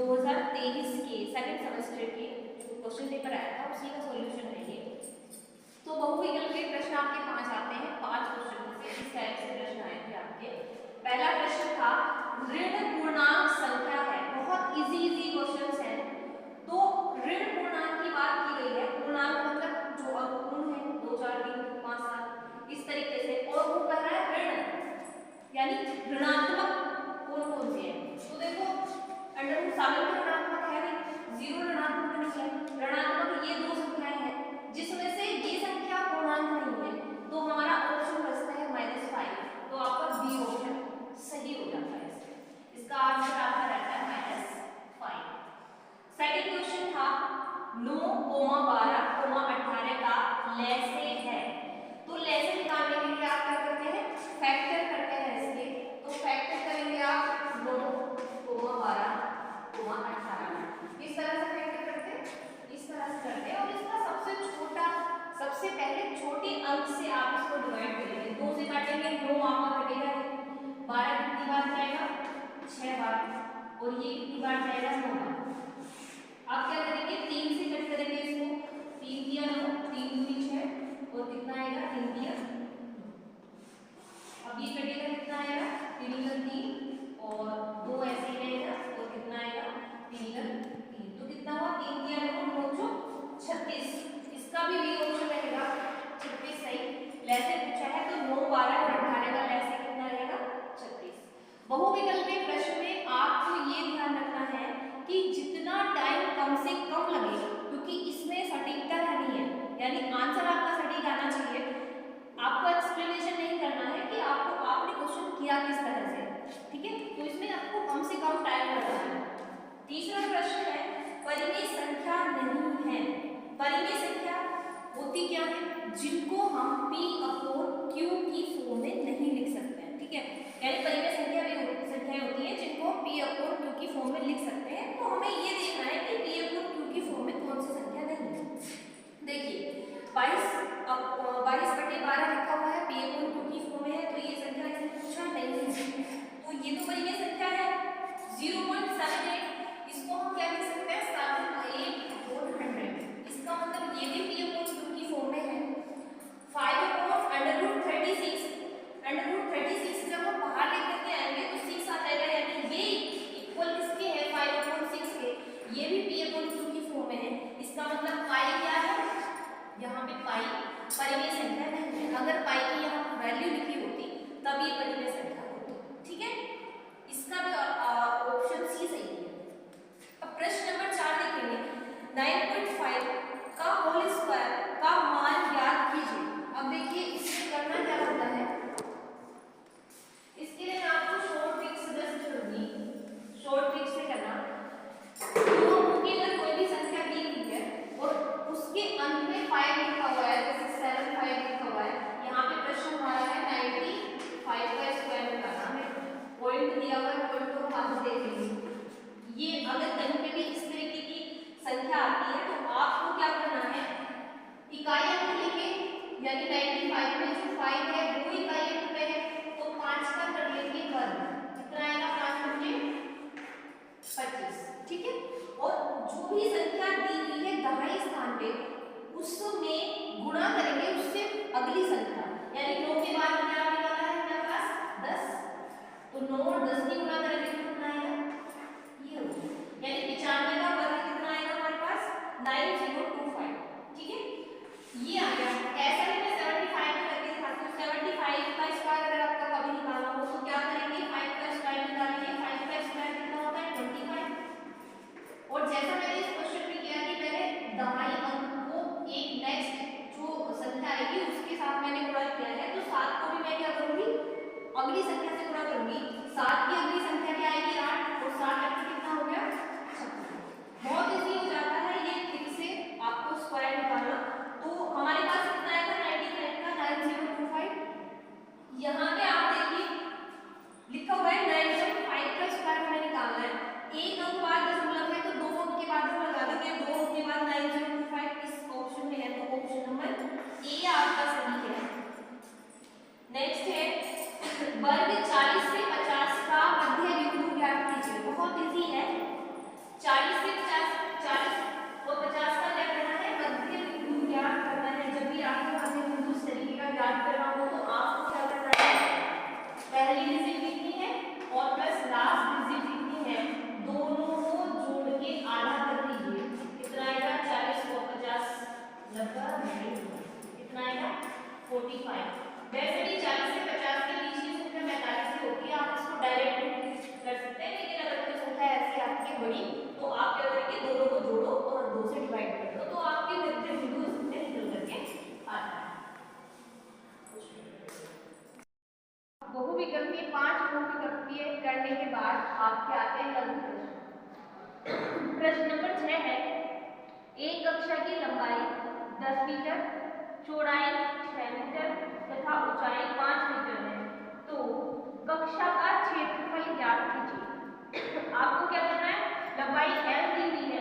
2023 के second semester के जो क्वेश्चन पेपर आया था उसी का सॉल्यूशन है ये। तो बहुविकल्पीय प्रश्न आपके 5 आते हैं, 5 क्वेश्चन से इस टाइप से प्रश्न आए थे आपके। पहला प्रश्न था ऋण पूर्णांक संख्या है, बहुत इजी क्वेश्चंस हैं। तो ऋण पूर्णांक की बात की गई है, पूर्णांक मतलब जो अपूर्ण है 2 4 3 5 7 इस तरीके से, और वो कह रहा है ऋण यानी ऋणात्मक कौन कौन से हैं। तो देखो अंडर रूट साबित तो ऋणात्मक है नहीं, जीरो ऋणात्मक नहीं है, ऋणात्मक ये दो संख्याएं हैं जिसमें से ये संख्या पूर्णांक नहीं है, तो हमारा ऑप्शन बचता है -5। तो आपका बी ऑप्शन सही हो जाता है। इसका आंसर आपका रहता है -5। सेकंड क्वेश्चन था 9, 12, 18 का लैसे है। तो लैसे निकालने के लिए आप क्या करते हैं, फैक्टर करते हैं इसके। तो फैक्टर करेंगे आप 9, 12, 18, इस तरह से फैक्टर करते हैं, इस तरह से करते हैं। और इसका सबसे छोटा, सबसे पहले छोटे अंक से आप इसको डिवाइड करेंगे। 2 से काटेंगे 9 आपका कटेगा, 12 कितनी बार जाएगा 6 बार, और ये कितनी बार जाएगा 9 बार। आप क्या करेंगे 3 से कट करेंगे इसको, 3 दिया 9, 3 दूनी 6, और कितना आएगा 3 दिया। अब ये कटेगा कितना आएगा 3 और 2 ऐसे ही रहेगा, और कितना आएगा 3 तो कितना हुआ 3 दिया 9 36। इसका भी बी ऑप्शन रहेगा 36 सही। लैसे पूछा है तो 9, 12 और 18 का लैसे कितना रहेगा 36। बहुविकल्पीय प्रश्न में आपको ये ध्यान रखना है कि जितना टाइम कम से कम लगे, क्योंकि इसमें सटीकता रहनी है, यानी आंसर आपका सटीक आना चाहिए। आपको एक्सप्लेनेशन नहीं करना है कि आपने क्वेश्चन किया किस तरह से, ठीक है। तो इसमें आपको कम से कम टाइम लगाना है। तीसरा प्रश्न है परिमेय संख्या नहीं है। परिमेय संख्या होती क्या है, जिनको हम P/Q की फॉर्म में नहीं लिख सकते हैं, ठीक है। यानी परिमेय संख्या भी संख्याएं होती हैं जिनको P/Q की फॉर्म में लिख सकते हैं। तो हमें ये देखना है कि P/Q की फॉर्म में कौन सी संख्या नहीं है। देखिए 22/12 लिखा हुआ है, P/Q की फॉर्म में है, तो ये संख्या इसने पूछा नहीं है, तो ये तो परिमेय संख्या है। 0.78 इसको हम क्या लिख सकते हैं 7/8/100, इसका मतलब ये भी P/Q की फॉर्म में है। 5/√36, √36 जब हम बाहर लेकर के आएंगे तो 6 आ जाएगा, यानी ये इक्वल किसके है 5/6 के, ये भी P/Q की फॉर्म में है। इसका मतलब पाई क्या है, यहाँ पे पाई परिमेय संख्या नहीं है। अगर पाई की यहाँ वैल्यू लिखी होती तब ये परिमेय संख्या होती, ठीक है। इसका भी ऑप्शन सी सही है। अब प्रश्न नंबर 4 देखेंगे 9.5 का होल स्क्वायर का मान ज्ञात कीजिए। अब देखिए इसमें करना क्या होता है, इसके लिए मैं आपको शॉर्ट ट्रिक सजेस्ट करूंगी। शॉर्ट ट्रिक से करना, तो अगर कोई भी संख्या दी हुई है और उसके अंत में 5 लिखा हुआ है, जैसे 75 लिखा हुआ है, यहाँ पे प्रश्न हमारा है 95 का स्क्वायर निकालना है। पॉइंट दिया हुआ है, पॉइंट को हम देखेंगे। ये अगर कहीं पे भी इस तरीके की संख्या आती है तो आपको क्या करना है, इकाई अंक लेके, यानी 95 में जो 5 है वो इकाई अंक पे है, तो 5 का कर लेंगे वर्ग, कितना आएगा 5 × 25, ठीक है। और जो भी संख्या दी हुई है दहाई स्थान पे उसमें गुणा करेंगे उससे अगली संख्या, यानी 9 के बाद क्या आने वाला है हमारे पास 10, तो 9 और 10 की गुणा करेंगे तो कितना आएगा ये हो, यानी 95 का वर्ग कितना आएगा हमारे पास 9025, ठीक है। ये आ गया। ऐसा ही मैं 75 में करके दिखाती हूँ। 75 का स्क्वायर अगर आपका कभी निकालना हो तो क्या करेंगे 5 का स्क्वायर निकालेंगे। 5 का स्क्वायर कितना होता है 25, और जैसा मैंने इस क्वेश्चन में किया कि मैंने दहाई अंक को एक नेक्स्ट जो संख्या आएगी उसके साथ मैंने गुणा किया है, तो 7 को भी मैं क्या करूंगी अगली संख्या से गुणा करूंगी। 7 की अगली संख्या क्या आएगी 45। वैसे भी 40 से 50 के बीच की संख्या 45 ही होती है, आप इसको डायरेक्ट कर सकते हैं, लेकिन अगर कोई संख्या ऐसी आपकी बड़ी तो आप क्या करेंगे, दोनों को जोड़ो और 2 से डिवाइड कर दो, तो आपके मध्य बिंदु इसमें निकल करके आता है। बहुविकल्पीय 5 बहुविकल्पीय करने के बाद आपके आते हैं लघु प्रश्न। प्रश्न नंबर 6 है, एक कक्षा की लंबाई 10 मीटर, चौड़ाई 6 मीटर तथा ऊंचाई 5 मीटर है, तो कक्षा का क्षेत्रफल ज्ञात कीजिए। आपको क्या करना है, लंबाई L दी हुई है,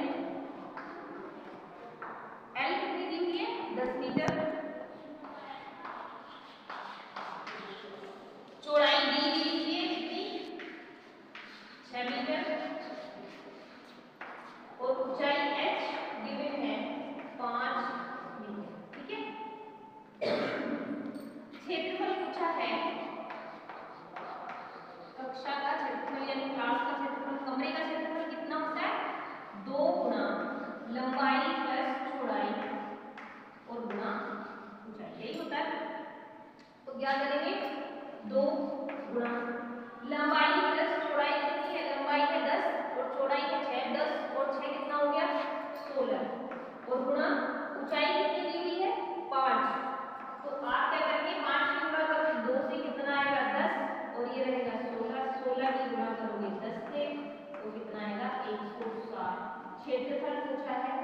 L कितनी दी हुई है, 10 मीटर, चौड़ाई D दी हुई है कितनी, 6 मीटर, और ऊंचाई H गिवन है 5 मीटर। ठीक है, क्षेत्रफल पूछा है, कक्षा का क्षेत्रफल यानी क्लास का क्षेत्रफल, कमरे का क्षेत्रफल कितना होता है, 2 गुना लंबाई प्लस चौड़ाई और गुना ऊंचाई, यही होता है। तो क्या करेंगे, 2 गुना लंबाई प्लस चौड़ाई कितनी है, लंबाई है 10 और चौड़ाई है 6, 10 और 6 कितना हो गया, 16, और गुना ऊंचाई कितनी दी हुई है, 5। तो आप क्या करेंगे, 5 की गुणा करोगे 2 से कितना आएगा, 10, और ये रहेगा 16, 16 की गुणा करोगे 10 से तो कितना आएगा, 160। क्षेत्रफल पूछा है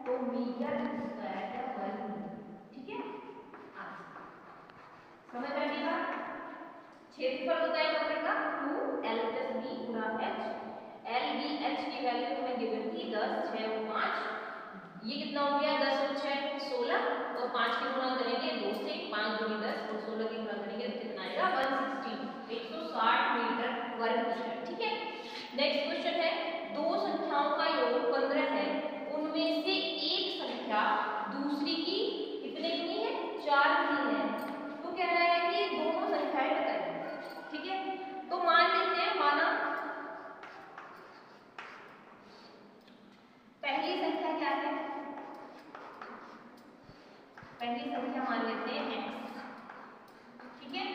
तो मीटर स्क्वायर का वर्ग। ठीक है, समझ आ गई बात। क्षेत्रफल होता है कमरे का 2L + B गुणा H। L B H की वैल्यू हमें गिवन थी 10, 6 और 5। ये कितना हो गया, 10 और 6 16, और 5 की गुणा करेंगे 2 से, 5 दूनी 10 और 16 की गुणा करेंगे तो कितना आएगा, 160, 160 मीटर वर्ग मीटर। ठीक है, नेक्स्ट क्वेश्चन है, दो संख्याओं का योग 15 है, उनमें से एक संख्या दूसरी की कितने गुनी है, 4 गुनी है, तो कह रहा है कि दोनों संख्याएं बताइए। ठीक है, तो मान लेते हैं, माना पहली संख्या क्या है, पहली संख्या मान लेते हैं x। ठीक है,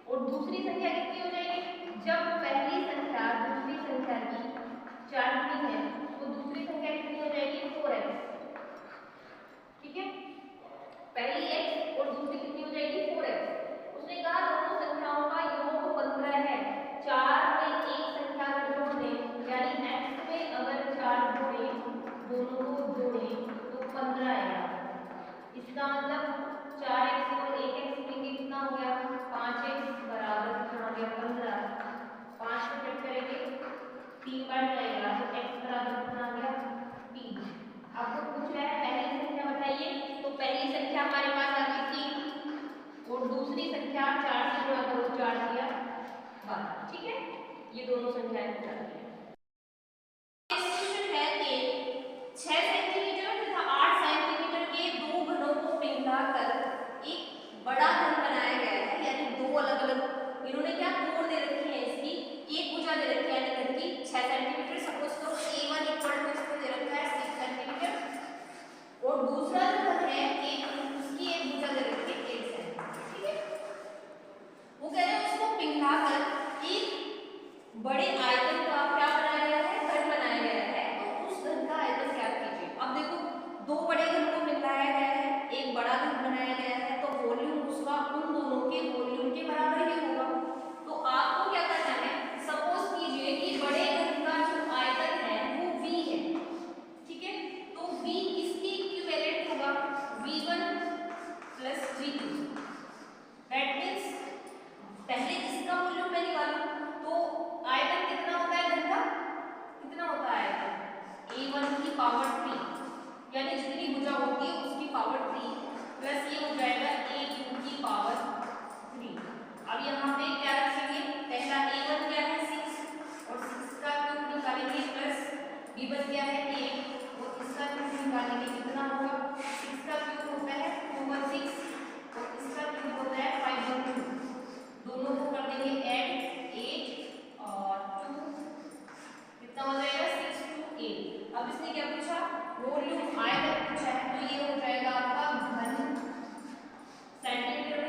और दूसरी संख्या कितनी हो जाएगी, जब पहली संख्या दूसरी संख्या की 4 गुनी है तो दूसरी संख्या कितनी हो जाएगी, 4x। ठीक है, पहली x और दूसरी कितनी हो जाएगी, 4x। उसने कहा दोनों संख्याओं का योग 15 है, 4 में एक संख्या को जोड़ दें, यानी x में अगर 4 जोड़े, दोनों को जोड़े तो 15 आएगा। इसका मतलब 4x और 1x मिलेंगे, कितना हो गया, 5x बराबर कितना हो गया, 15। 5 को कट करेंगे 3 बार जाएगा तो x बराबर कितना आ गया, 3। आपको पूछ रहा है पहली संख्या बताइए, तो पहली संख्या हमारे पास आ गई 3 और दूसरी संख्या 4 से गुणा करो, 4 दिया 12। ठीक है, ये दोनों संख्याएं बता दी है। क्वेश्चन है कि 6 सेंटीमीटर तथा 8 सेंटीमीटर के दो घनों को पिघलाकर एक बड़ा घन बनाया गया है, यानी दो अलग अलग इन्होंने क्या कोण दे रखी है, इसकी एक भुजा दे रखी है घन की 6 सेंटीमीटर, सपोज करो A1 इक्वल टू इसको दे रखा है 6 सेंटीमीटर, और दूसरा जो घन है उसकी एक भुजा दे रखी है 1 सेंटीमीटर। ठीक है, वो कह रहे हैं उसको पिघलाकर एक बड़े आयतन का क्या बनाया गया है, घन बनाया गया है, तो उस घन का आयतन ज्ञात कीजिए। अब देखो, दो बड़े घन को मिलाया गया है, एक बड़ा घन बनाया गया है, तो वॉल्यूम उसका उन दोनों के वॉल्यूम के बराबर ही होगा। तो आपको क्या करना है, सपोज कीजिए कि बड़े घन का जो आयतन है वो V है। ठीक है, तो V किसके इक्विवेलेंट होगा, V1 + V2। दैट मींस पहले इसका वॉल्यूम मैं निकालूं तो आयतन कितना होता है घन का, कितना होता है A1 की पावर 3, यानी जितनी भुजा होगी उसकी पावर 3 प्लस ये हो जाएगा A2 की पावर 3। अब यहाँ पे क्या रखेंगे, पहला A1 क्या है 6 और 6 का क्यूब निकालेंगे, प्लस B1 क्या है 8 और इसका क्यूब निकालेंगे, कितना होगा, 6 का क्यूब होता है 216 और इसका क्यूब होता है 512। दोनों को कर देंगे ऐड, 8 और 2 कितना हो जाएगा, 6 to 8। अब इसने क्या पूछा, वॉल्यूम आयतन पूछा है, तो ये हो जाएगा आपका घन सेंटीमीटर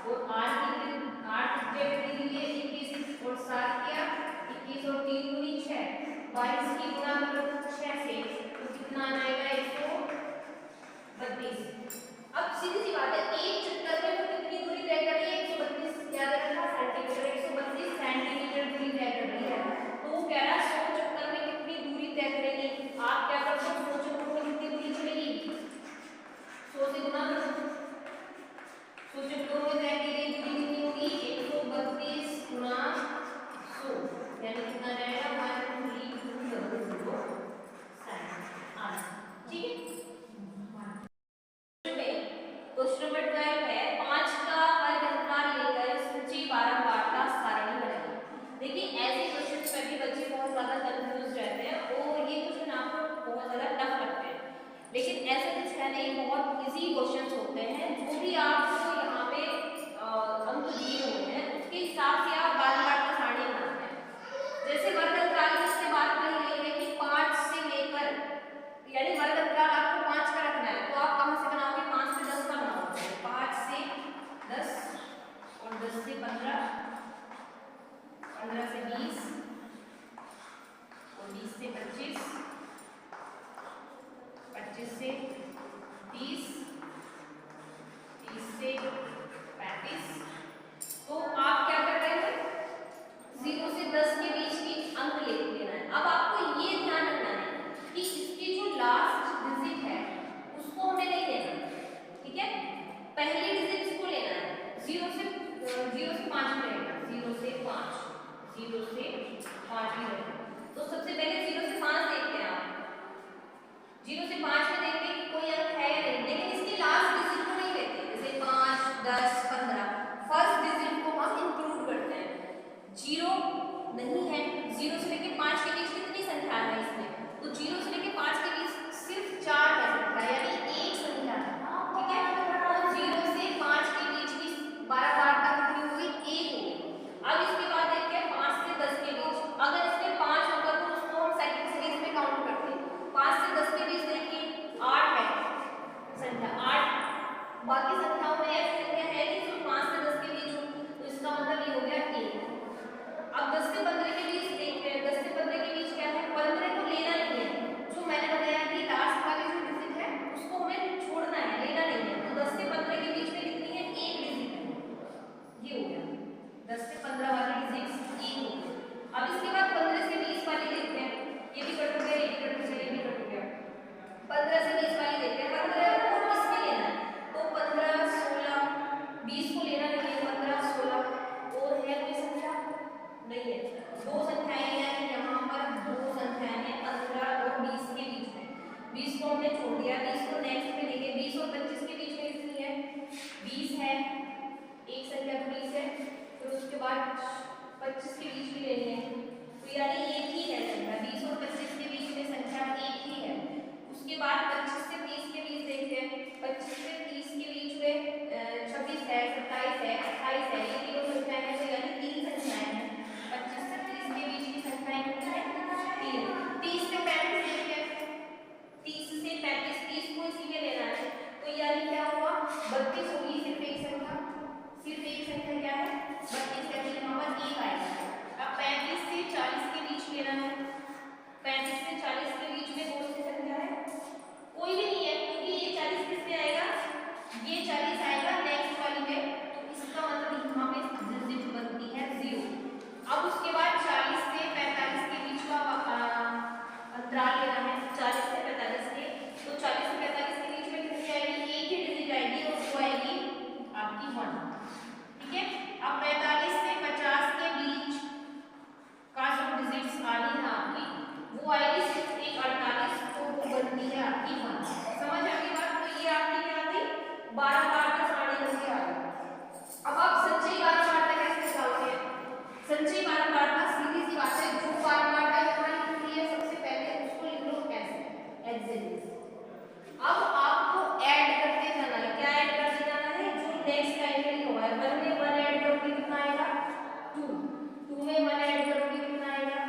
और 8 जेड दी है 21 और 7 किया 21 और 3 दूनी 6 22 की गुणा करो 6 से तो कितना आ जाएगा 132। अब सीधी सी बात है एक चक्कर में तो कितनी दूरी तय करनी है 132 याद रखना सेंटीमीटर 132 सेंटीमीटर दूरी तय करनी है। तो वो कह रहा है 100 चक्कर में कितनी दूरी तय करेगी। आप क्या करते हो 100 चक्कर में कितनी दूरी चलेगी 100 से गुणा करो 100 चक्करों में तय की गई दूरी कितनी होगी 132 गुणा 100 यानी कितना जाएगा 132 ठीक है। क्वेश्चन नंबर 12 है 5 का वर्ग अंतराल लेकर सूची बारंबारता सारणी बनाइए। देखिए ऐसे क्वेश्चंस में भी बच्चे बहुत ज्यादा कंफ्यूज रहते हैं और ये क्वेश्चन आपको बहुत ज्यादा टफ लगते हैं, लेकिन ऐसे कुछ है नहीं, बहुत इजी क्वेश्चंस होते हैं। जो भी आपको यहाँ पे अंक दिए हुए हैं उसके हिसाब से आप बारंबारता सारणी बनाते हैं। जैसे वर्ग अंतराल की इससे बात कही गई है कि 5 से लेकर यानी वर्ग अंतराल आपको 5 का रखना है तो आप कहां से बनाओगे 5 से 10 का बनाओगे 5 से 10 और 10 से 15 15 से 20 और 20 से 25 25 से 30 30 से 35। तो आप क्या कर रहे हैं 0 से 10 के बीच की अंक लेना है। अब आपको ये ध्यान रखना है कि इसकी जो लास्ट डिजिट है उसको हमें नहीं लेना, ठीक है। पहली डिजिट इसको लेना है 0 से 5 में लेना 0 से 5 में लेना। तो सबसे पहले 0 से 5 देखते हैं आप 0 से 5 में देखते हैं कि कोई अंक है या नहीं, लेकिन इसकी लास्ट डिजिट को नहीं लेते। जैसे 5 10 15 फर्स्ट डिजिट को हम इंक्लूड करते हैं 0 नहीं है। 0 से लेकर 5 के बीच कितनी संख्या है इसमें तो 0 से लेकर 5 के बीच सिर्फ 4 है संख्या यानी एक संख्या है, ठीक है। तो 0 से 5 के बीच की बारंबारता कितनी हुई 1 होगी। अब इसके बाद देखते हैं 5 से 10 के बीच, अगर इसमें 5 होगा तो उसको हम सेकंड सीरीज में काउंट करते हैं। 5 से 10 के बीच देखिए 8 है संख्या 8, बाकी संख्याओं में ऐसी संख्या है नहीं जो 5 से 10 के बीच हो, तो इसका मतलब ये हो गया 1। अब 10 से 15 के बीच देखते हैं 10 से 15 के बीच क्या है 15 तो लेना नहीं है, जो मैंने बताया कि लास्ट वाली जो डिजिट है उसको हमें छोड़ना है लेना नहीं है। तो 10 से 15 के बीच में कितनी है एक डिजिट है, ये हो गया 10 से 15 वाली डिजिट एक हो गई। अब इसके बाद 15 से 20 वाली देखते हैं, ये भी कट हो गया ये भी कट हो गया ये भी कट हो गया। 15 से 20 वाली देखते हैं 15 को किसमें लेना है तो 15 16 20 को लेना नहीं है 15 16 और है कोई संख्या नहीं है। दो संख्याएं हैं यहाँ पर, दो संख्याएं हैं 15 और 20 के बीच में। 20 को हमने छोड़ दिया, 20 को नेक्स्ट में लेंगे। 20 और 25 के बीच में कितनी है 20 है, एक संख्या तो 20 है, फिर उसके बाद 25 के बीच में लेनी है तो यानी एक ही है संख्या 20 और 25 के बीच में संख्या एक ही है। उसके बाद 25 से 30 के बीच देखते हैं 25 से 30 के बीच में 26 है 27 है 28 है, ये तीनों संख्याएं हैं तो यानी तीन संख्याएं हैं। 25 से 30 के बीच की संख्याएं कितनी है 3। 30 से 35 देखते हैं 30 से 35 30 को इसी में लेना है तो यानी क्या हुआ 32 होगी सिर्फ एक संख्या क्या है 32 यानी यहाँ पर एक आएगा। अब 35 से 40 के बीच लेना है 35 से 40 के बीच में कौन सी संख्या है कोई भी नहीं है क्योंकि ये 40 किसमें आएगा ये 40 आएगा नेक्स्ट वाली में, तो इसका मतलब यहाँ पे डिजिट बनती है 0। अब उसके बाद 40 से 45 के बीच का अंतराल लेना है 40 से 45 के, तो 40 से 45 के बीच में कितनी आएगी एक ही डिजिट आएगी और वो आएगी आपकी 1, ठीक है। अब 45 से 50 के बीच का जो डिजिट्स आनी है आपकी वो आएगी सिर्फ एक 48, तो वो बनती है आपकी 1। समझ आ गई बात। तो ये आपकी क्या थी बारंबारता सारणी बन के आ गई। अब आप संचयी बारंबारता कैसे निकालते हैं संचयी बारंबारता सीधी सी बात है जो बारंबारता हमारी होती है सबसे पहले उसको लिख लो कैसे एक्सिस। अब आपको ऐड करते जाना है, क्या ऐड करते जाना है जो नेक्स्ट लाइन में हुआ है 1 में 1 ऐड करोगे कितना आएगा 2, 2 में 1 ऐड करोगे कितना आएगा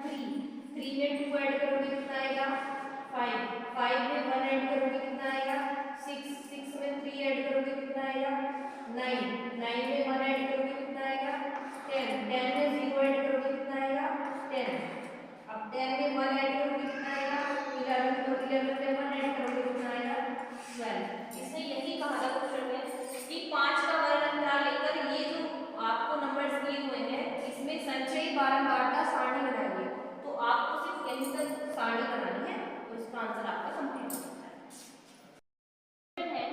3, 3 में 2 ऐड करोगे कितना आएगा 5, 5 में 1 ऐड करोगे कितना आएगा 6, 6 में 3 ऐड करोगे कितना आएगा 9 में 1 ऐड करोगे कितना आएगा 10, 10 में 0 ऐड करोगे कितना आएगा 10, अब 10 में 1 ऐड करोगे कितना आएगा 11, तो 11 में 1 ऐड करोगे कितना आएगा 12। इसने यही कहा था क्वेश्चन में कि 5 का वर्ग अंतराल लेकर ये जो आपको नंबर्स दिए हुए हैं इसमें संचयी बारंबारता सारणी बनाइए, तो आपको सिर्फ यहीं तक सारणी बनानी है और इसका आंसर आपका कंप्लीट हो जाता है।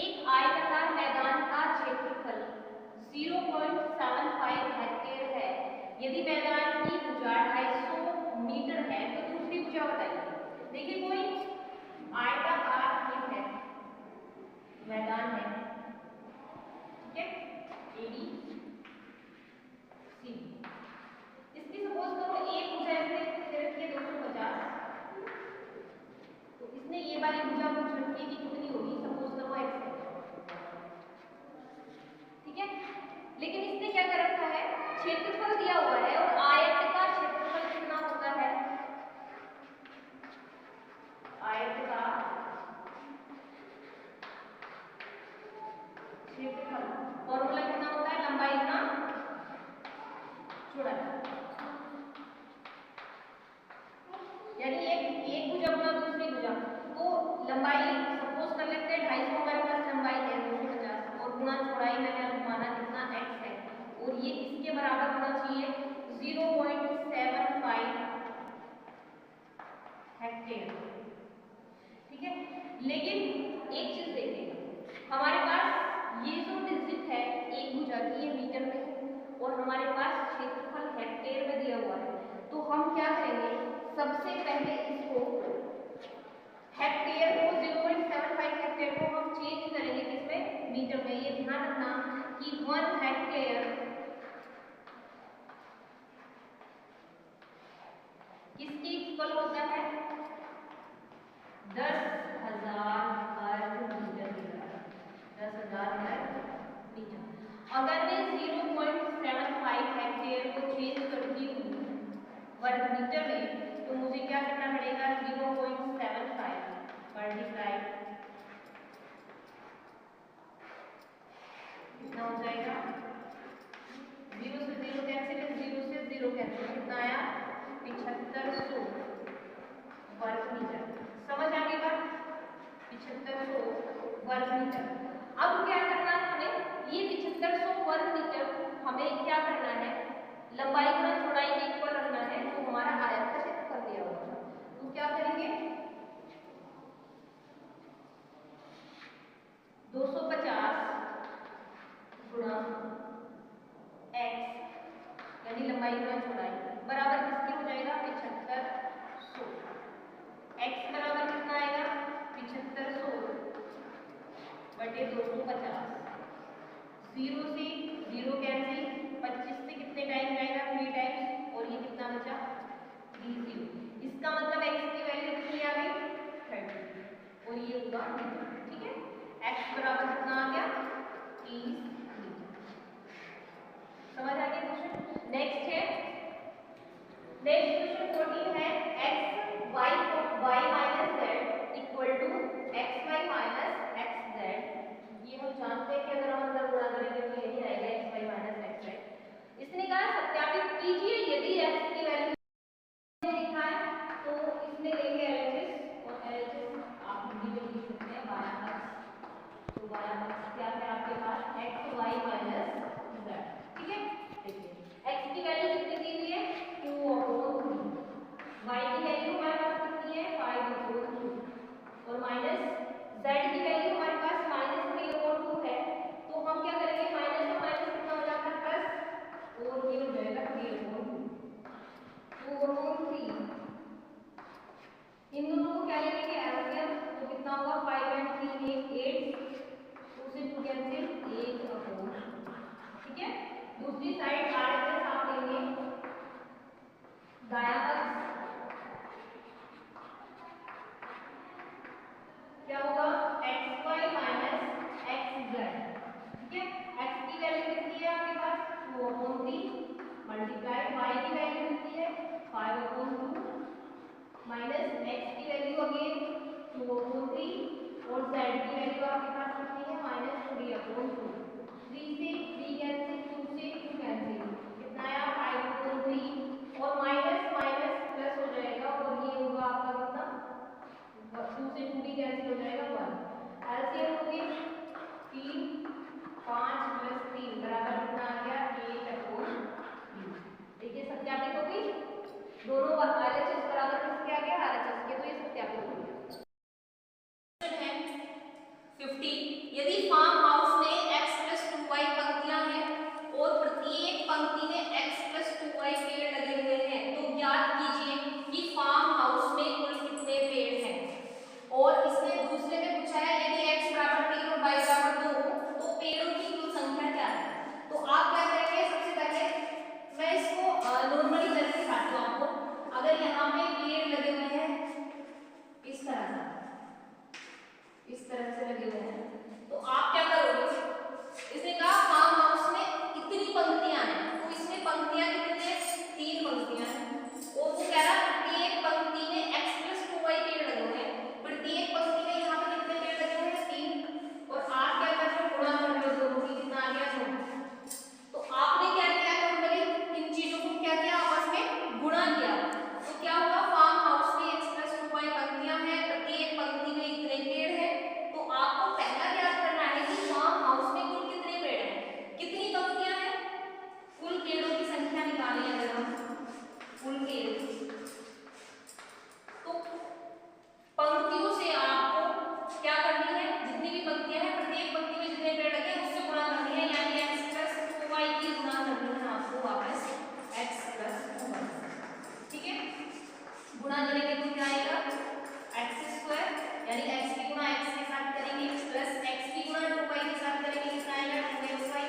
एक आयताकार मैदान का क्षेत्रफल 0.75 हेक्टेयर है, यदि मैदान की भुजा 250 मीटर है तो दूसरी भुजा बताइए। देखिए कोई आयताकार है मैदान है, ठीक है, एडी सी, इसकी सपोज करो एक भुजा इसने दे रखी है 250, तो इसने ये वाली भुजा को झटके की कितनी होगी सपोज करो x है, ठीक है, लेकिन इसने क्या कर रखा है क्षेत्रफल दिया हुआ है और आयत का क्षेत्रफल कितना होता है, आयत का क्षेत्रफल फॉर्मूला कितना होता है लंबाई गुना चौड़ाई, यानी एक भुजा गुना दूसरी भुजा, तो लंबाई सपोज कर लेते हैं 250 हमारे पास लंबाई है 250 और गुना चौड़ाई मैंने आपको माना कितना x है और ये किसके बराबर होना चाहिए 0.75 हेक्टेयर, ठीक है। लेकिन एक चीज देखें हमारे पास ये जो डिजिट है एक भुजा की ये मीटर में है और हमारे पास क्षेत्रफल हेक्टेयर में दिया हुआ है, तो हम क्या करेंगे सबसे पहले इसको हेक्टेयर को 0.75 हेक्टेयर को हम चेंज करेंगे किसमें मीटर में। ये ध्यान रखना कि 1 हेक्टेयर किसके इक्वल होता है 10,000 वर्ग मीटर के बराबर, 10,000 वर्ग मीटर। अगर मैं 0.75 हेक्टेयर को चेंज करती हूँ वर्ग मीटर में तो मुझे क्या करना पड़ेगा 0.75 मल्टीप्लाई कितना हो जाएगा 0 से 0 कैंसिल, 0 से 0 कैंसिल, कितना आया 7500 वर्ग मीटर। समझ आ गई बात 7500 वर्ग मीटर। अब क्या करना है हमें ये 7500 वर्ग मीटर हमें क्या करना है लंबाई गुना चौड़ाई के इक्वल रखना है, जो हमारा आयत का क्षेत्रफल दिया हुआ था, तो क्या करेंगे 250 गुणा x यानी लंबाई गुना चौड़ाई बराबर किसके हो जाएगा 7500, x बराबर कितना आएगा 7500 बटे 250, 0 से 0 कैंसिल, 25 से कितने टाइम जाएगा 3 टाइम्स और ये कितना बचा 30, इसका मतलब x की वैल्यू कितनी आ गई 30 और ये होगा मीटर, ठीक है। x बराबर कितना आ गया 30 मीटर। समझ आ गया क्वेश्चन। नेक्स्ट है नेक्स्ट क्वेश्चन 14 है x y minus z equal to x y minus x z। ये हम जानते हैं कि अगर हम अंदर गुणा करेंगे तो यही आएगा x y minus x z। इसने कहा सत्यापित कीजिए यदि x की वैल्यू लिखा है तो इसमें लेंगे LHS और LHS आप हिंदी में लिख सकते हैं 12 पक्ष, तो 12 पक्ष क्या है आपके पास x y माइनस z, ठीक है। देखिए x की वैल्यू कितनी दी हुई है 2/3, y की वैल्यू हमारे पास कितनी है 5/2 और माइनस z की वैल्यू हमारे पास -3/2 है, तो हम क्या करेंगे माइनस और माइनस कितना हो जाता है प्लस और ये हो जाएगा 3/2, 2/3। इन दोनों को क्या लेंगे एलसीएम, तो कितना होगा 5 and 3 8, 2 से 2 कैंसिल 8/4, ठीक है। दूसरी साइड आरएचएस आप लेंगे दायां पक्ष क्या होगा xy माइनस xz, ठीक है। x की वैल्यू कितनी है आपके पास 2/3 मल्टीप्लाई y की वैल्यू कितनी है 5/2 माइनस x की वैल्यू अगेन 2/3 और z की वैल्यू आपके पास कितनी है -3/2, 3 से 3 कैंसिल, 2 से 2 कैंसिल, कितना आया 5 4 3 और माइनस माइनस प्लस हो जाएगा और ये होगा आपका कितना 2 से 2 भी कैंसिल हो जाएगा 1। एलसीएम होगी 3 5 प्लस 3 बराबर कितना आ गया 8/3। देखिए सत्यापित होगी दोनों आरएचएस बराबर किसके आ गया आरएचएस के, तो ये सत्यापित हो गया। 50 यदि फार्म हाउस में x + 2y पंक्तियां हैं और प्रत्येक पंक्ति में x + 2y पेड़ लगे हुए हैं तो ज्ञात कीजिए कि फार्म हाउस में कुल कितने पेड़ हैं। और इसने दूसरे में पूछा है यदि x = 3 और y = 2 तो पेड़ों की कुल संख्या क्या है। तो आप क्या करेंगे, सबसे पहले मैं इसको नॉर्मली करके दिखाती हूं आपको। अगर यहाँ पे पेड़ लगे हुए हैं इस तरह से लगे हुए हैं तो आप क्या करोगे, इसने कहा फार्म हाउस में इतनी पंक्तियां हैं तो इसमें पंक्तियां कितनी हैं 3 पंक्तियां हैं और वो कह रहा प्रत्येक पंक्ति में x + 2y पेड़ लगे हुए हैं। प्रत्येक पंक्ति में यहाँ पे कितने पेड़ लगे हुए हैं 3 और आप क्या कर रहे हो गुणा कर रहे हो दोनों की, कितना आ गया 2। तो आपने क्या किया नॉर्मली इन चीजों को क्या किया आपस में गुणा किया तो क्या हुआ फार्म हाउस में x + 2y पंक्तियां हैं, प्रत्येक पंक्ति में इतने पेड़ हैं। तो आपको पहला ज्ञात करना है कि फार्म हाउस में कुल कितने पेड़ हैं, कितनी पंक्तियां हैं, कुल पेड़ों की संख्या निकालनी है। अगर हम कुल पेड़ तो पंक्तियों से आपको क्या करनी है, जितनी भी पंक्तियां हैं प्रत्येक पंक्ति में जितने पेड़ लगे उससे गुणा करनी है, यानी x + 2y की गुणा करनी है आपको वापस x + 2y। ठीक है, गुणा करेंगे तो क्या आएगा x² यानी x की गुणा x के साथ करेंगे प्लस x की गुणा 2y के साथ करेंगे कितना आएगा 2xy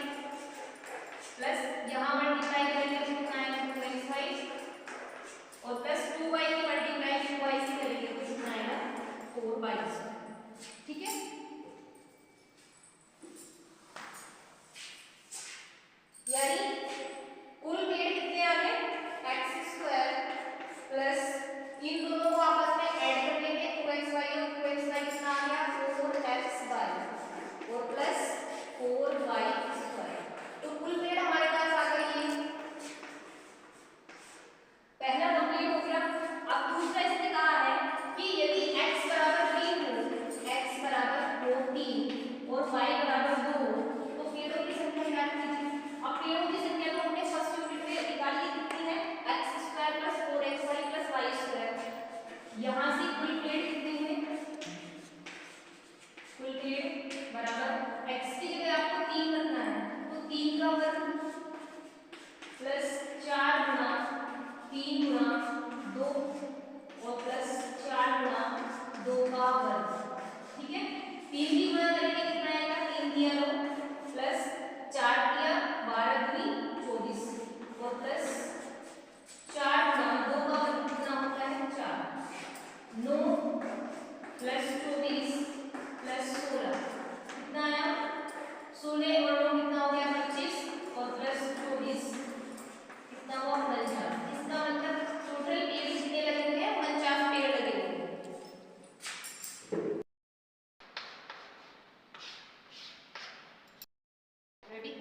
प्लस यहाँ मल्टीप्लाई करेंगे तो कितना आएगा 2xy और प्लस 2y की मल्टीप्लाई 2y से करेंगे तो कितना आएगा 4y। ठीक है, यानी कुल पेड़ कितने आ गए x² प्लस इन दोनों को आपस में ऐड कर लेंगे 2xy और 2xy कितना आ गया 4xy और प्लस 4y²। तो कुल पेड़ हमारे पास आ गई है, पहला कंप्लीट हो गया। अब दूसरा इसने कहा है कि यदि x = 3 हो, x = 3 और y = 2 तो पेड़ों की संख्या ज्ञात कीजिए। अब पेड़ों की संख्या तो हमने फर्स्ट यूनिट में निकाली कितनी है x² + 4xy + y²। यहाँ से कुल पेड़ कितने हुए, कुल पेड़ बराबर x की जगह आपको 3 रखना है तो 3 का वर्ग प्लस 4 गुणा 3 गुणा 2 और प्लस 4 गुणा 2 का वर्ग। ठीक है, 3 की गुणा करेंगे कितना आएगा 3 दिया 9 प्लस 4 दिया 12 दूनी 24 और प्लस 4 गुणा 2 का वर्ग कितना होता है 4 9 प्लस 24 प्लस 16 कितना आया 16 और 9 कितना हो गया 25 और प्लस 24 कितना हुआ 49। इसका मतलब टोटल पेड़ कितने लगे हुए हैं 49 पेड़ लगे हुए हैं। रेडी,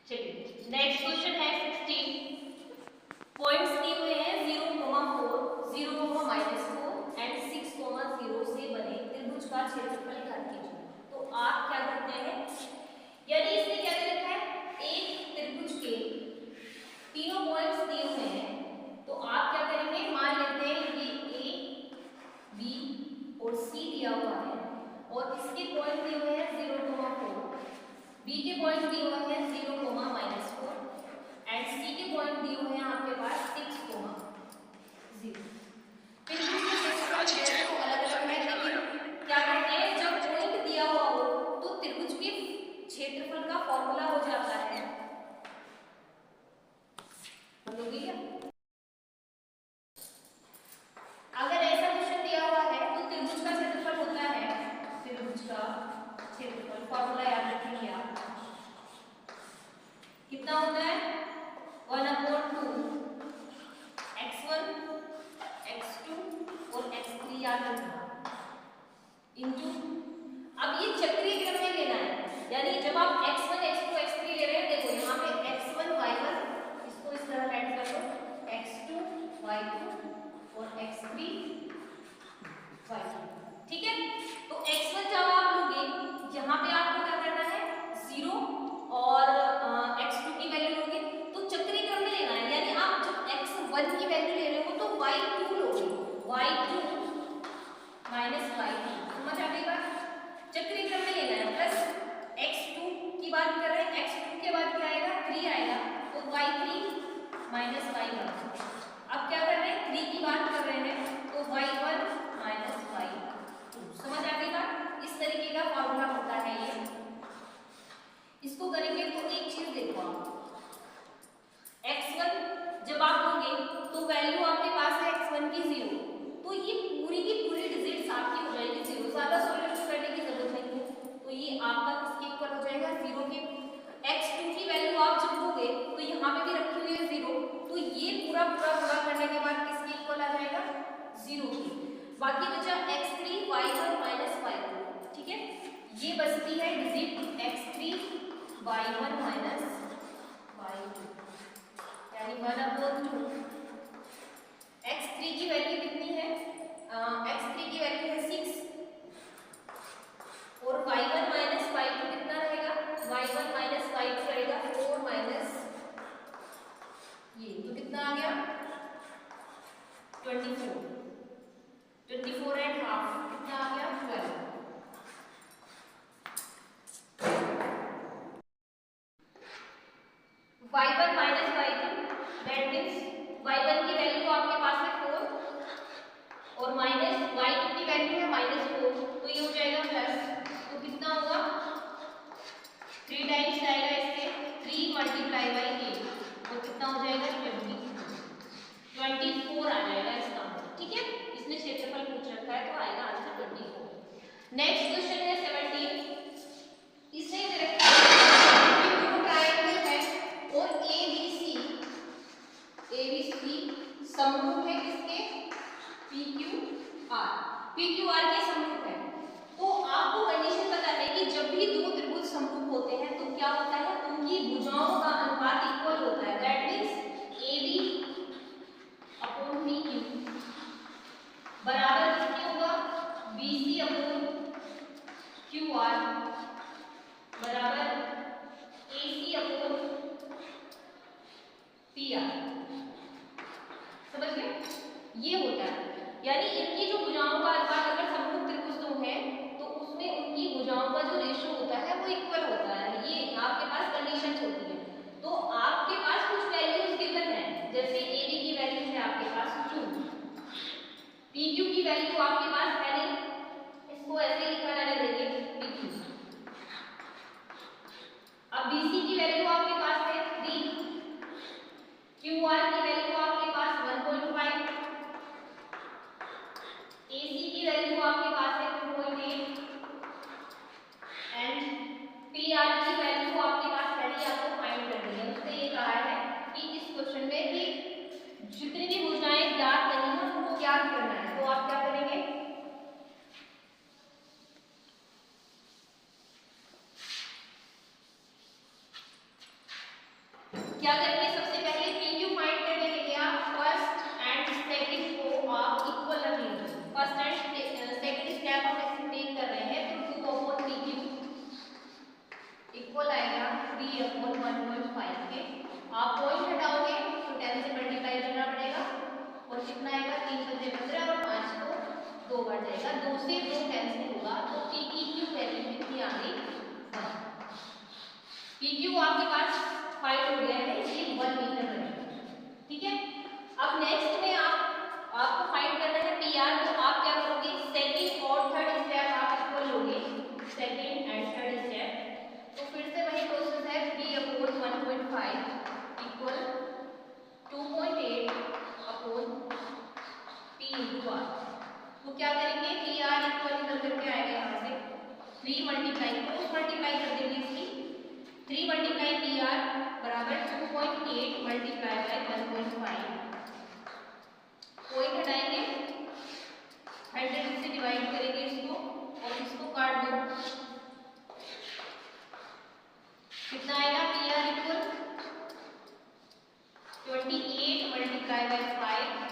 चलिए नेक्स्ट क्वेश्चन है 16। पॉइंट्स दिए हुए हैं 0,4 0,-4 एंड 6,0 से बने त्रिभुज का क्षेत्रफल ज्ञात कीजिए। तो आप क्या करते हैं, यदि इसने क्या दे रखा है एक त्रिभुज के तीनों पॉइंट्स दिए हुए हैं तो आप क्या करेंगे, मान लेते हैं ये A B और C दिया हुआ है और इसके पॉइंट दिए हुए हैं 0,4, B के पॉइंट दिए हुए हैं 0,-4 एंड C के पॉइंट दिए हुए हैं आपके पास 6,0। अलग अलग है लेकिन क्या करते हैं जब पॉइंट दिया हुआ हो तो त्रिभुज के क्षेत्रफल का फॉर्मूला हो जाता है क्या? अगर ऐसा क्वेश्चन दिया हुआ है तो त्रिभुज का क्षेत्रफल होता है, त्रिभुज का क्षेत्रफल फॉर्मूला याद रखेंगे आप कितना होता है 1/2 x1 x2 और x3 याद रखना इंटू। अब ये चक्रीय क्रम में लेना है, यानी जब आप x1 के बाद क्या आएगा 3 आएगा, तो y3 माइनस y1। अब क्या कर रहे हैं 3 की बात कर रहे हैं, तो y1 माइनस y2। समझ आ गई बात? इस तरीके का फॉर्मूला होता है ये। इसको करेंगे तो एक चीज देखो आप, x1 जब आप लोगे तो वैल्यू आपके पास है x1 की 0, तो ये पूरी की पूरी डिजिट्स आपकी हो जाएगी 0, ज्यादा सॉल्यूशन करने की जरूरत नहीं है। तो ये आपका किसके इक्वल हो जाएगा 0 के। x2 की वैल्यू आप जब लोगे तो यहाँ पे भी रखी हुई है 0, तो ये पूरा करने के बाद किसके इक्वल आ जाएगा 0 की। बाकी बचा x3 y1 माइनस y2, ठीक है। ये बचती है digit x3 y1 minus y2, यानी 1/2। x3 की वैल्यू कितनी है, x3 की वैल्यू है 6, और y1 माइनस y2 कितना रहेगा, y1 माइनस y2 रहेगा 4 माइनस ये, तो कितना आ गया 24, 24 एंड हाफ कितना आ गया 12। y1 minus y2 that means y1 की वैल्यू आपके पास है 4 और माइनस y2 की वैल्यू है -4, तो ये हो जाएगा प्लस, तो कितना होगा 3 टाइम्स जाएगा इसके 3 मल्टीप्लाई बाई 8, तो कितना हो जाएगा 24 आ जाएगा इसका, ठीक है। इसने क्षेत्रफल पूछ रखा है तो आएगा आंसर 24। नेक्स्ट क्वेश्चन है 17। इसने दे रखा है ट्रायंगल है और ABC समरूप है किसके PQR, PQR के समरूप है। तो आपको कंडीशन पता है कि जब भी दो त्रिभुज समरूप होते हैं तो क्या होता है, उनकी भुजाओं का अनुपात इक्वल होता है, that means AB upon PQ बराबर किसके होगा BC अपॉन QR बराबर AC अपॉन PR। समझ गए? ये होता है, यानी इनकी जो भुजाओं का अनुपात अगर समरूप त्रिभुज दो है तो उसमें उनकी भुजाओं का जो रेशियो होता है वो इक्वल होता है। ये आपके पास कंडीशंस होती है। तो आपके पास कुछ वैल्यूज गिवन है, जैसे AB की वैल्यू है आपके पास 2, PQ की वैल्यू आपके पास है नहीं, इसको ऐसे लिखा रहने देंगे PQ। अब BC की वैल्यू आपके पास है 3, QR की वैल्यू आपके पास 1.5, AC की वैल्यू आपके पास है 2.8 एंड PR की वैल्यू आपके पास है नहीं, आपको फाइंड करनी है। उसने ये कहा है कि इस क्वेश्चन में कि जितनी भी भुजाएं ज्ञात नहीं है उनको ज्ञात करना है, तो आप क्या करेंगे क्या करेंगे, सबसे पहले PQ फाइंड करने के लिए आप फर्स्ट एंड सेकंड को आप इक्वल रख लीजिए। फर्स्ट एंड सेकंड स्टेप आप ऐसे टेक कर रहे हैं तो 2 अपॉन PQ इक्वल आएगा 3 अपॉन 1.5 के। आप पॉइंट हटाओगे तो 10 से मल्टीप्लाई करना पड़ेगा और कितना आएगा 3 से 15 और 5 को 2 बार जाएगा, 2 से 2 कैंसिल होगा, तो PQ वैल्यू कितनी आ गई 1। PQ आपके पास फाइंड हो गया है, ये 1 मीटर बनेगा, ठीक है। अब नेक्स्ट में आपको फाइंड करना है PR, तो आप क्या करोगे सेकंड और थर्ड स्टेप आप इक्वल लोगे, सेकंड एंड थर्ड स्टेप। तो फिर से वही प्रोसेस है 3 upon 1.5 equal 2.8 upon P into R। तो क्या करेंगे PR इक्वल निकल करके आएगा यहाँ से 3 मल्टीप्लाई क्रॉस मल्टीप्लाई कर देंगे इसकी, 3 मल्टीप्लाई PR बराबर 2.8 मल्टीप्लाई बाय 1.5, पॉइंट हटाएंगे 100 से डिवाइड करेंगे इसको और इसको काट दो, कितना आएगा PR equal 28 multiply by 5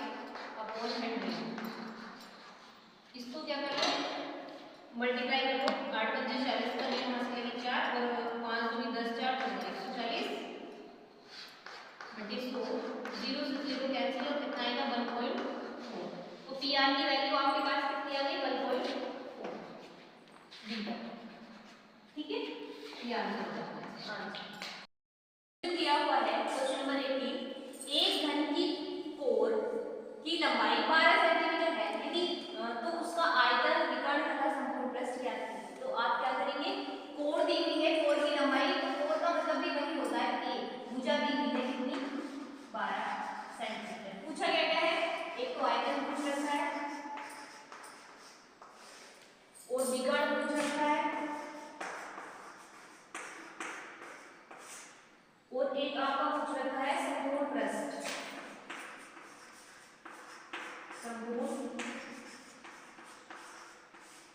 upon 100। इसको क्या कर लो मल्टीप्लाई कर लो, 8 5 40 कर लो, यहाँ से लेके 4 और 5 2 10 4 140 100 0 से 0 कैंसिल और कितना आएगा 1.4। तो PR की वैल्यू आपके पास कितनी आ गई 1.4 मीटर, ठीक है। ये आंसर है। दिया हुआ है क्वेश्चन नंबर 18, एक घन की कोर की लंबाई 12 सेंटीमीटर है, यदि तो उसका आयतन विकर्ण तथा संपूर्ण पृष्ठ क्या है। तो आप क्या करेंगे, कोर दी हुई है, कोर की लंबाई, तो कोर का मतलब भी वही होता है a, भुजा दी हुई है कितनी, 12 सेंटीमीटर। पूछा गया क्या है, एक तो आयतन पूछ रखा है और विकर्ण पूछ रखा है और एक आपका पूछ रखा है संपूर्ण पृष्ठ, संपूर्ण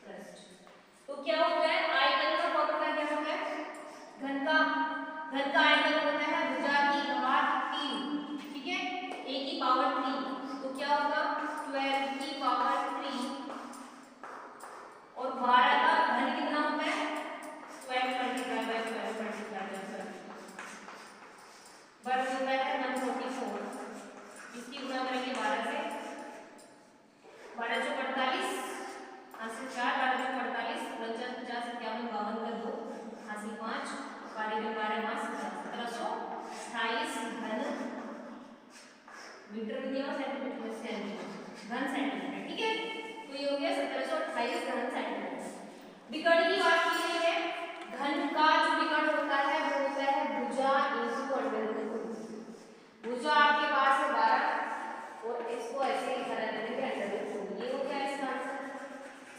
पृष्ठ। तो क्या होता है, आयतन का फॉर्मूला क्या होता है, घन का आयतन होता है भुजा की घात 3, ठीक है, a की पावर 3, तो क्या होगा 12 की पावर 3 और 12 का घन कितना होता है 12 मल्टीप्लाई बाय 12 मल्टीप्लाई बाय 12 वर्ग होता है 144, इसकी गुणा करेंगे 12 से, 12 जो 48, हासिल 4, 12 जो 48, 49 50 51 52 कर 2, हासिल 5, 12 के 12 मास 1728 घन मीटर में दिया सेंटीमीटर में से घन सेंटीमीटर, ठीक है। तो ये हो गया 1728 घन सेंटीमीटर। विकर्ण की बात की गई है, घन का जो विकर्ण होता है वो होता है भुजा इनटू अंडररूट। भुजा आपके पास है 12 और इसको ऐसे करा देंगे अंडररूट, ये हो गया इसका आंसर।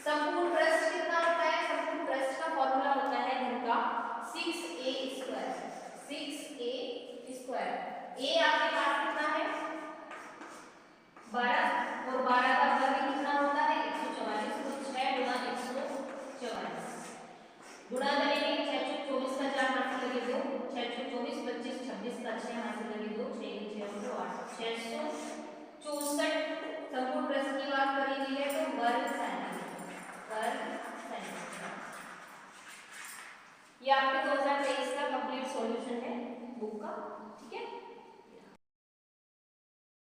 संपूर्ण पृष्ठ कितना होता है, संपूर्ण पृष्ठ का फॉर्मूला होता है घन का 6a², 6a²। a आपके पास कितना है 12 और 12 का वर्ग कितना होता है 144, तो 6 गुणा 144 गुणा करेंगे 6 24 का 4 हाथ से लगे 2, 6 24 25 26 का 6 हाथ से लगे 2, 6 6 8 664। संपूर्ण पृष्ठ की बात करी गई है तो वर्ग सेंटीमीटर, वर्ग सेंटीमीटर। ये आपके 2023 का कंप्लीट सॉल्यूशन है बुक का, ठीक है।